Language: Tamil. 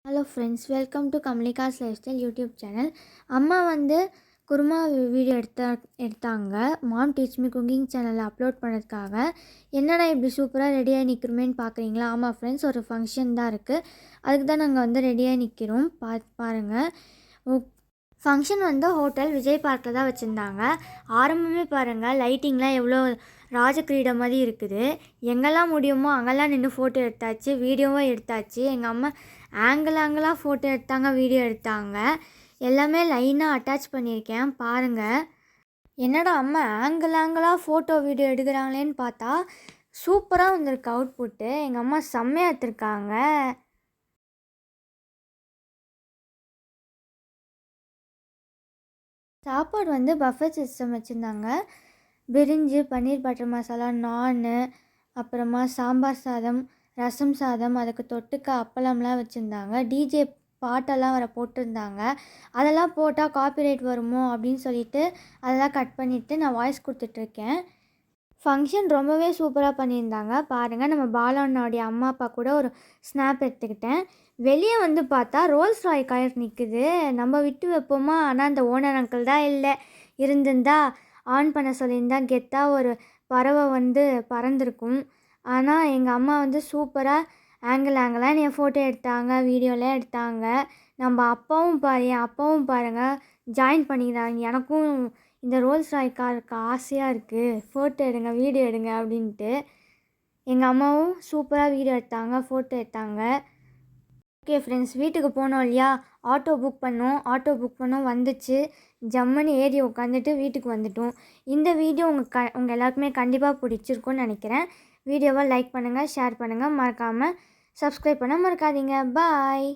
Hello friends, welcome to Kamalika's lifestyle YouTube channel. அம்மா குருமா வீடியோ எடுத்தாங்க மாம் டீச் மீ குக்கிங் சேனலில் அப்லோட் பண்ணதுக்காக. என்னடா இப்படி சூப்பராக ரெடியாக நிற்கிறோமேன்னு பார்க்குறீங்களா? ஆமாம் ஃப்ரெண்ட்ஸ், ஒரு ஃபங்க்ஷன் தான் இருக்குது. அதுக்கு தான் நாங்கள் ரெடியாக நிற்கிறோம். பாருங்கள். ஃபங்க்ஷன் ஹோட்டல் விஜய் பார்க்கில் தான் வச்சுருந்தாங்க. ஆரம்பமே பாருங்கள், லைட்டிங்லாம் எவ்வளோ ராஜகிரீடம் மாதிரி இருக்குது. எங்கெல்லாம் முடியுமோ அங்கெல்லாம் நின்று ஃபோட்டோ எடுத்தாச்சு, வீடியோவும் எடுத்தாச்சு. எங்கள் அம்மா ஆங்கிளாக ஃபோட்டோ எடுத்தாங்க, வீடியோ எடுத்தாங்க. எல்லாமே லைனாக அட்டாச் பண்ணியிருக்கேன் பாருங்கள். என்னடா அம்மா ஆங்கிளாக ஃபோட்டோ வீடியோ எடுக்கிறாங்களேன்னு பார்த்தா சூப்பராக வந்திருக்கு அவுட்புட்டு. எங்கள் அம்மா செம்மையாக எடுத்திருக்காங்க. சாப்பாடு பஃபட் சிஸ்டம் வச்சுருந்தாங்க. பிரிஞ்சு, பன்னீர் பட்டர் மசாலா, நானு, அப்புறமா சாம்பார் சாதம், ரசம் சாதம், அதுக்கு தொட்டுக்க அப்பளம்லாம் வச்சுருந்தாங்க. டிஜே பாட்டெல்லாம் வர போட்டிருந்தாங்க. அதெல்லாம் போட்டால் காப்பிரைட் வருமோ அப்படின்னு சொல்லிட்டு அதெல்லாம் கட் பண்ணிவிட்டு நான் வாய்ஸ் கொடுத்துட்ருக்கேன். ஃபங்க்ஷன் ரொம்பவே சூப்பராக பண்ணியிருந்தாங்க. பாருங்கள், நம்ம பாலாண்ணோடைய அம்மா அப்பா கூட ஒரு ஸ்னாப் எடுத்துக்கிட்டேன். வெளியே பார்த்தா ரோல்ஸ் ராய் கார் நிற்குது. நம்ம விட்டு வைப்போமா? ஆனால் அந்த ஓனர் அங்கிள் தான் இல்லை. இருந்திருந்தா ஆன் பண்ண சொல்லியிருந்தா கெத்தாக ஒரு பறவை பறந்துருக்கும். ஆனால் எங்கள் அம்மா சூப்பராக ஆங்கிளாக என் ஃபோட்டோ எடுத்தாங்க, வீடியோலாம் எடுத்தாங்க. நம்ம என் அப்பாவும் பாருங்கள் ஜாயின் பண்ணிக்கிறாங்க. எனக்கும் இந்த ரோல்ஸ் ராய் காருக்கு ஆசையாக இருக்குது, ஃபோட்டோ எடுங்க, வீடியோ எடுங்க அப்படின்ட்டு. எங்கள் அம்மாவும் சூப்பராக வீடியோ எடுத்தாங்க, ஃபோட்டோ எடுத்தாங்க. ஓகே ஃப்ரெண்ட்ஸ், வீட்டுக்கு போனோம் இல்லையா? ஆட்டோ புக் பண்ணோம், வந்துச்சு. ஜம்முன்னு ஏறி உட்காந்துட்டு வீட்டுக்கு வந்துட்டோம். இந்த வீடியோ உங்கள் எல்லாருக்குமே கண்டிப்பாக பிடிச்சிருக்குன்னு நினைக்கிறேன். வீடியோவை லைக் பண்ணுங்கள், ஷேர் பண்ணுங்கள், மறக்காமல் சப்ஸ்கிரைப் பண்ண மறக்காதீங்க. பாய்.